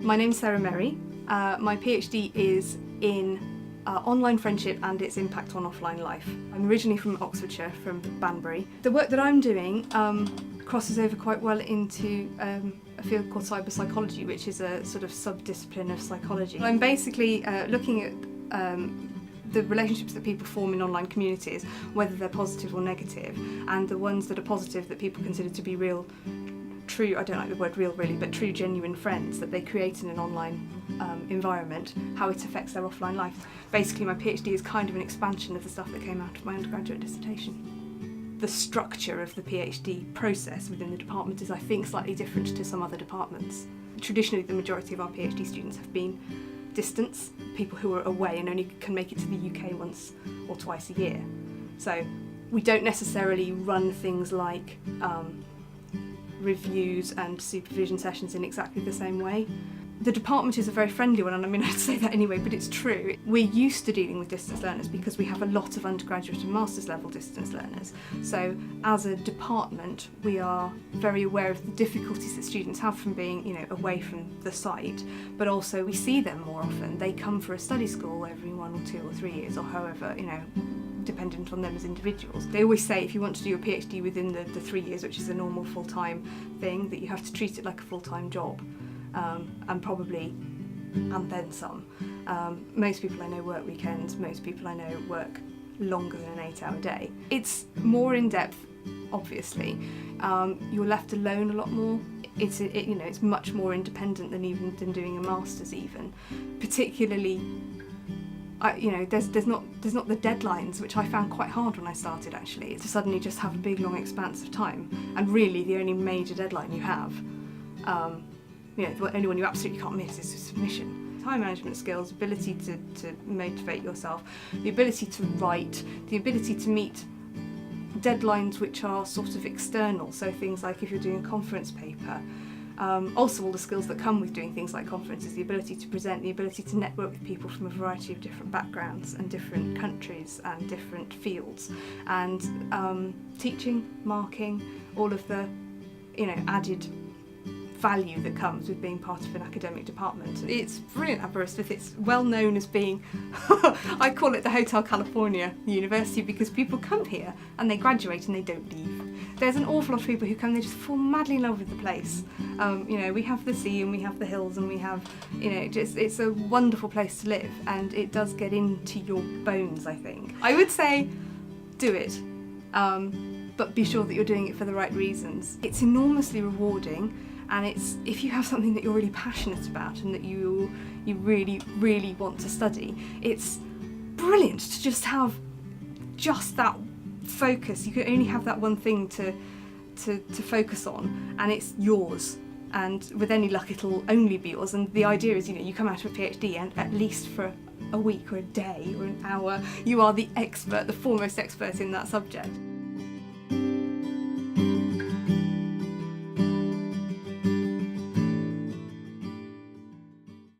My name's Sarah Merry. My PhD is in online friendship and its impact on offline life. I'm originally from Oxfordshire, from Banbury. The work that I'm doing crosses over quite well into a field called cyber psychology, which is a sort of sub-discipline of psychology. I'm basically looking at the relationships that people form in online communities, whether they're positive or negative, and the ones that are positive that people consider to be real, true, I don't like the word real really, but true genuine friends that they create in an online environment, how it affects their offline life. Basically my PhD is kind of an expansion of the stuff that came out of my undergraduate dissertation. The structure of the PhD process within the department is, I think, slightly different to some other departments. Traditionally the majority of our PhD students have been distance, people who are away and only can make it to the UK once or twice a year. So we don't necessarily run things like reviews and supervision sessions in exactly the same way. The department is a very friendly one, and I mean I'd say that anyway, but it's true. We're used to dealing with distance learners because we have a lot of undergraduate and master's level distance learners. So as a department we are very aware of the difficulties that students have from being, away from the site, but also we see them more often. They come for a study school every 1 or 2 or 3 years, or however, dependent on them as individuals. They always say if you want to do your PhD within the 3 years, which is a normal full-time thing, that you have to treat it like a full-time job, and then some. Most people I know work weekends, most people I know work longer than an 8-hour day. It's more in-depth, obviously. You're left alone a lot more. It's much more independent than doing a master's even. Particularly, there's not the deadlines, which I found quite hard when I started actually, to suddenly just have a big long expanse of time, and really the only major deadline you have, the only one you absolutely can't miss is submission. Time management skills, ability to motivate yourself, the ability to write, the ability to meet deadlines which are sort of external, so things like if you're doing a conference paper. Also all the skills that come with doing things like conferences, the ability to present, the ability to network with people from a variety of different backgrounds and different countries and different fields, and teaching, marking, all of the added value that comes with being part of an academic department. It's brilliant at Aberystwyth. It's well known as being, I call it the Hotel California University, because people come here and they graduate and they don't leave. There's an awful lot of people who come, they just fall madly in love with the place. We have the sea and we have the hills and we have, it's a wonderful place to live, and it does get into your bones, I think. I would say do it, but be sure that you're doing it for the right reasons. It's enormously rewarding. And if you have something that you're really passionate about and that you really, really want to study, it's brilliant to just have just that focus. You can only have that one thing to focus on, and it's yours. And with any luck it'll only be yours. And the idea is, you come out of a PhD and at least for a week or a day or an hour, you are the expert, the foremost expert in that subject.